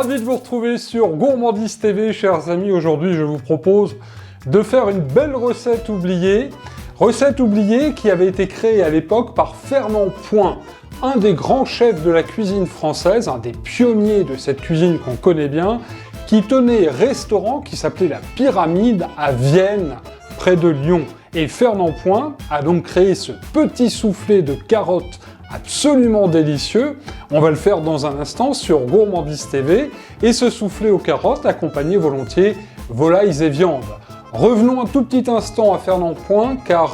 ravi de vous retrouver sur Gourmandise TV, chers amis. Aujourd'hui, je vous propose de faire une belle recette oubliée. Recette oubliée qui avait été créée à l'époque par Fernand Point, un des grands chefs de la cuisine française, un des pionniers de cette cuisine qu'on connaît bien, qui tenait restaurant qui s'appelait La Pyramide à Vienne, près de Lyon. Et Fernand Point a donc créé ce petit soufflé de carottes absolument délicieux. On va le faire dans un instant sur Gourmandise TV. Et ce soufflé aux carottes accompagné volontiers volailles et viande. Revenons un tout petit instant à Fernand Point, car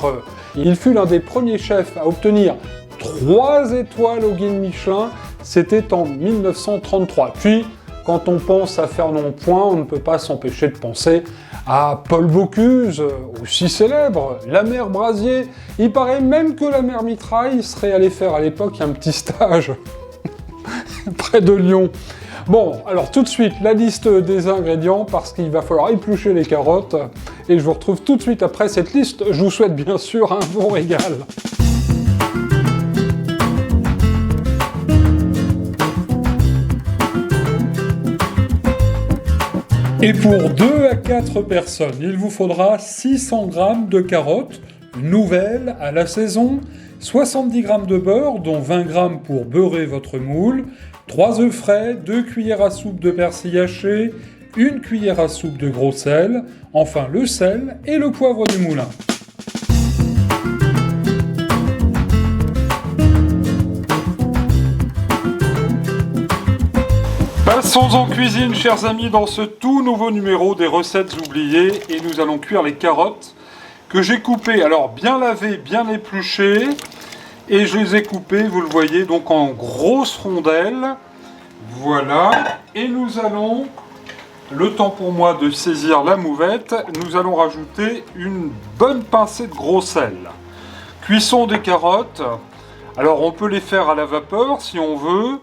il fut l'un des premiers chefs à obtenir 3 étoiles au guide Michelin. C'était en 1933. Puis, quand on pense à Fernand Point, on ne peut pas s'empêcher de penser à Paul Bocuse, aussi célèbre, la mère Brasier. Il paraît même que la mère Mitraille serait allée faire à l'époque un petit stage près de Lyon. Bon, alors tout de suite, la liste des ingrédients, parce qu'il va falloir éplucher les carottes. Et je vous retrouve tout de suite après cette liste. Je vous souhaite bien sûr un bon régal. Et pour 2 à 4 personnes, il vous faudra 600 g de carottes, nouvelles, à la saison, 70 g de beurre, dont 20 g pour beurrer votre moule, 3 œufs frais, 2 cuillères à soupe de persil haché, 1 cuillère à soupe de gros sel, enfin le sel et le poivre du moulin. Passons en cuisine, chers amis, dans ce tout nouveau numéro des recettes oubliées. Et nous allons cuire les carottes que j'ai coupées, alors bien lavées, bien épluchées. Et je les ai coupées, vous le voyez, donc en grosses rondelles. Voilà. Et nous allons, le temps pour moi de saisir la mouvette, nous allons rajouter une bonne pincée de gros sel. Cuisson des carottes. Alors on peut les faire à la vapeur si on veut.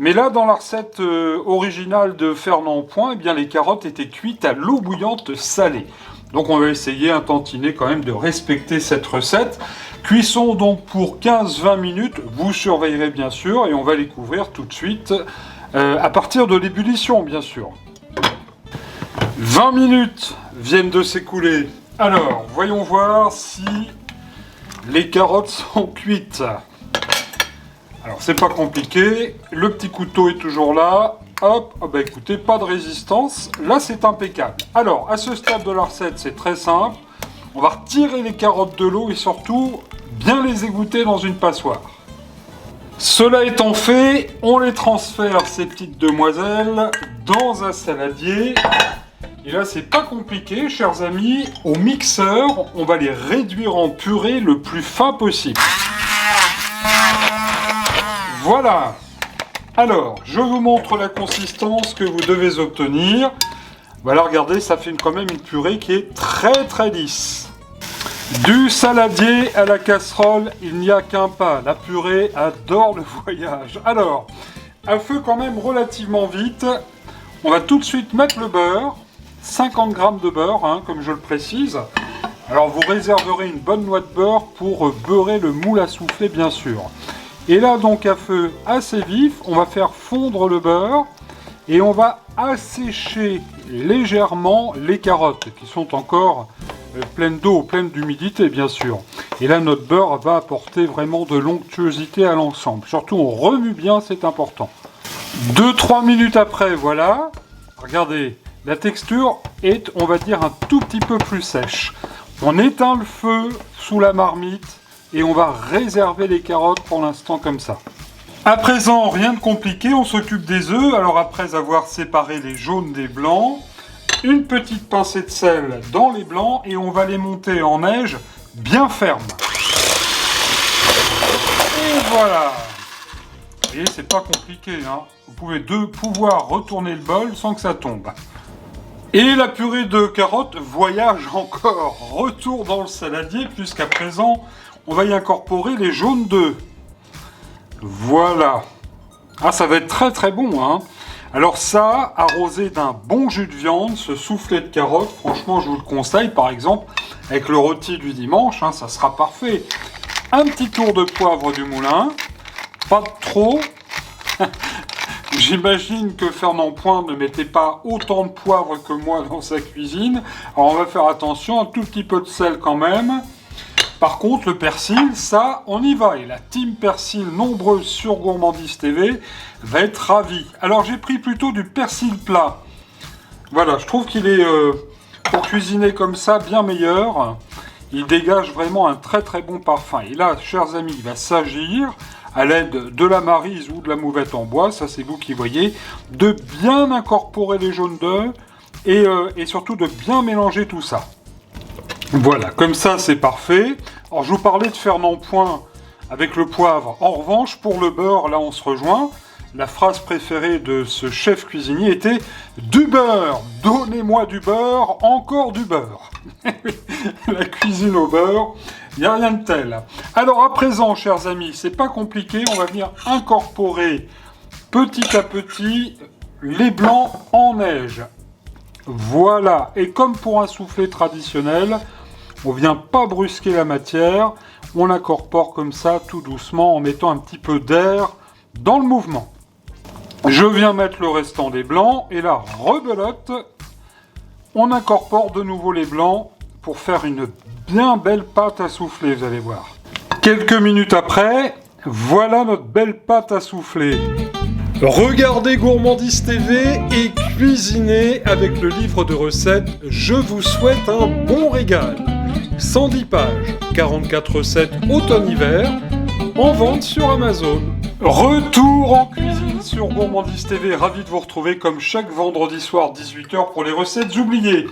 Mais là, dans la recette originale de Fernand Point, eh bien, les carottes étaient cuites à l'eau bouillante salée. Donc on va essayer un tantinet quand même de respecter cette recette. Cuisson donc pour 15-20 minutes, vous surveillerez bien sûr, et on va les couvrir tout de suite à partir de l'ébullition bien sûr. 20 minutes viennent de s'écouler. Alors, voyons voir si les carottes sont cuites. Alors c'est pas compliqué, le petit couteau est toujours là, hop, oh bah écoutez, pas de résistance, là c'est impeccable. Alors à ce stade de la recette c'est très simple, on va retirer les carottes de l'eau et surtout bien les égoutter dans une passoire. Cela étant fait, on les transfère, ces petites demoiselles, dans un saladier. Et là c'est pas compliqué, chers amis, au mixeur, on va les réduire en purée le plus fin possible. Voilà. Alors, je vous montre la consistance que vous devez obtenir. Voilà, regardez, ça fait quand même une purée qui est très très lisse. Du saladier à la casserole, il n'y a qu'un pas. La purée adore le voyage. Alors, à feu quand même relativement vite, on va tout de suite mettre le beurre. 50 g de beurre, hein, comme je le précise. Alors, vous réserverez une bonne noix de beurre pour beurrer le moule à souffler, bien sûr. Et là, donc, à feu assez vif, on va faire fondre le beurre et on va assécher légèrement les carottes qui sont encore pleines d'eau, pleines d'humidité, bien sûr. Et là, notre beurre va apporter vraiment de l'onctuosité à l'ensemble. Surtout, on remue bien, c'est important. 2-3 minutes après, voilà. Regardez, la texture est, on va dire, un tout petit peu plus sèche. On éteint le feu sous la marmite. Et on va réserver les carottes pour l'instant comme ça. À présent, rien de compliqué, on s'occupe des œufs. Alors après avoir séparé les jaunes des blancs, une petite pincée de sel dans les blancs et on va les monter en neige bien ferme. Et voilà. Vous voyez, c'est pas compliqué, hein. Vous pouvez pouvoir retourner le bol sans que ça tombe. Et la purée de carottes voyage encore. Retour dans le saladier, puisqu'à présent, on va y incorporer les jaunes d'œufs. Voilà. Ah, ça va être très très bon, hein. Alors ça, arrosé d'un bon jus de viande, ce soufflé de carottes, franchement, je vous le conseille. Par exemple, avec le rôti du dimanche, hein, ça sera parfait. Un petit tour de poivre du moulin. Pas de trop. J'imagine que Fernand Point ne mettait pas autant de poivre que moi dans sa cuisine. Alors on va faire attention, un tout petit peu de sel quand même. Par contre, le persil, ça, on y va. Et la team persil nombreuse sur Gourmandise TV va être ravie. Alors j'ai pris plutôt du persil plat. Voilà, je trouve qu'il est, pour cuisiner comme ça, bien meilleur. Il dégage vraiment un très très bon parfum. Et là, chers amis, il va s'agir, à l'aide de la maryse ou de la mouvette en bois, ça c'est vous qui voyez, de bien incorporer les jaunes d'œufs et surtout de bien mélanger tout ça. Voilà, comme ça c'est parfait. Alors je vous parlais de Fernand Point avec le poivre. En revanche, pour le beurre, là on se rejoint. La phrase préférée de ce chef cuisinier était « Du beurre, donnez-moi du beurre, encore du beurre ». La cuisine au beurre, il n'y a rien de tel. Alors à présent, chers amis, c'est pas compliqué, on va venir incorporer petit à petit les blancs en neige. Voilà, et comme pour un soufflé traditionnel, on vient pas brusquer la matière, on l'incorpore comme ça, tout doucement, en mettant un petit peu d'air dans le mouvement. Je viens mettre le restant des blancs, et là, rebelote, on incorpore de nouveau les blancs pour faire une bien belle pâte à souffler, vous allez voir. Quelques minutes après, voilà notre belle pâte à souffler. Regardez Gourmandise TV et cuisinez avec le livre de recettes. Je vous souhaite un bon régal. 110 pages, 44 recettes automne-hiver, en vente sur Amazon. Retour en cuisine sur Gourmandise TV, ravi de vous retrouver comme chaque vendredi soir 18h pour les recettes oubliées.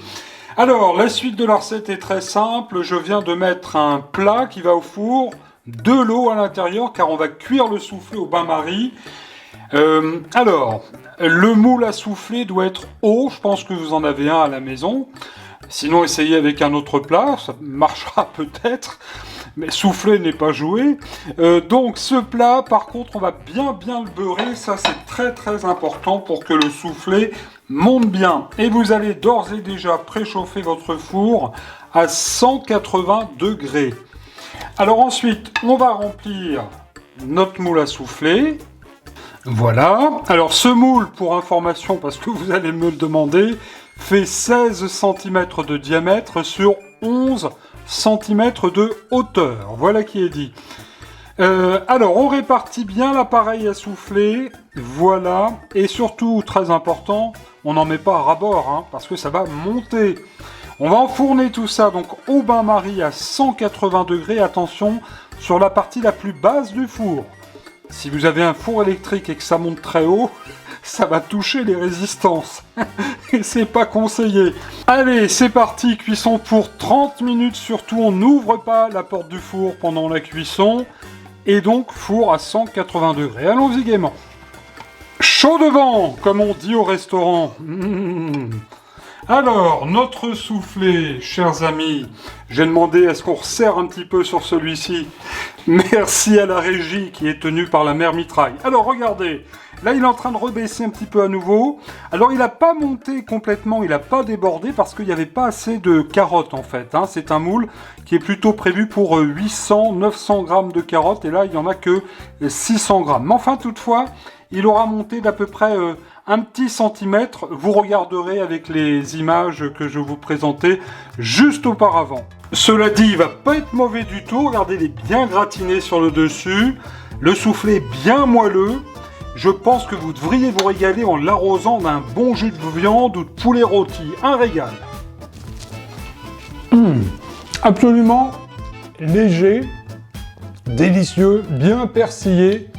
Alors, la suite de la recette est très simple, je viens de mettre un plat qui va au four, de l'eau à l'intérieur car on va cuire le soufflé au bain-marie. Alors, le moule à souffler doit être haut, je pense que vous en avez un à la maison. Sinon, essayez avec un autre plat, ça marchera peut-être, mais souffler n'est pas joué. Donc ce plat, par contre, on va bien le beurrer, ça c'est très très important pour que le soufflé monte bien. Et vous allez d'ores et déjà préchauffer votre four à 180 degrés. Alors ensuite, on va remplir notre moule à souffler. Voilà. Alors ce moule, pour information, parce que vous allez me le demander, fait 16 cm de diamètre sur 11 cm de hauteur. Voilà qui est dit. Alors, on répartit bien l'appareil à souffler. Voilà. Et surtout, très important, on n'en met pas à ras-bord, hein, parce que ça va monter. On va enfourner tout ça donc au bain-marie à 180 degrés. Attention, sur la partie la plus basse du four. Si vous avez un four électrique et que ça monte très haut, ça va toucher les résistances. Et c'est pas conseillé. Allez, c'est parti, cuisson pour 30 minutes. Surtout, on n'ouvre pas la porte du four pendant la cuisson. Et donc, four à 180 degrés. Allons-y gaiement. Chaud devant, comme on dit au restaurant. Alors, notre soufflé, chers amis, j'ai demandé est-ce qu'on resserre un petit peu sur celui-ci. Merci à la régie qui est tenue par la mère Mitraille. Alors, regardez, là il est en train de rebaisser un petit peu à nouveau. Alors, il n'a pas monté complètement, il n'a pas débordé parce qu'il n'y avait pas assez de carottes en fait. Hein. C'est un moule qui est plutôt prévu pour 800-900 grammes de carottes et là il n'y en a que 600 grammes. Mais enfin, toutefois, il aura monté d'à peu près un petit centimètre. Vous regarderez avec les images que je vous présentais juste auparavant. Cela dit, il va pas être mauvais du tout. Regardez, il est bien gratiné sur le dessus. Le soufflé est bien moelleux. Je pense que vous devriez vous régaler en l'arrosant d'un bon jus de viande ou de poulet rôti. Un régal. Absolument léger, délicieux, bien persillé.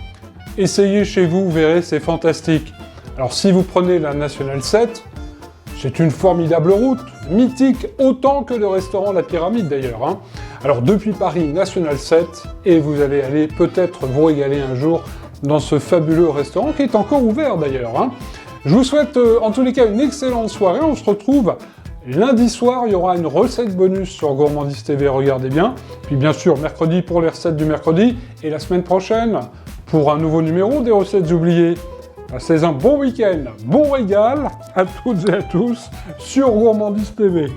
Essayez chez vous, vous verrez, c'est fantastique. Alors si vous prenez la National 7, c'est une formidable route, mythique autant que le restaurant La Pyramide d'ailleurs. Hein. Alors depuis Paris, National 7, et vous allez aller peut-être vous régaler un jour dans ce fabuleux restaurant qui est encore ouvert d'ailleurs. Hein. Je vous souhaite en tous les cas une excellente soirée, on se retrouve lundi soir, il y aura une recette bonus sur Gourmandise TV, regardez bien. Puis bien sûr, mercredi pour les recettes du mercredi, et la semaine prochaine pour un nouveau numéro des recettes oubliées. C'est un bon week-end, bon régal à toutes et à tous sur Gourmandise TV.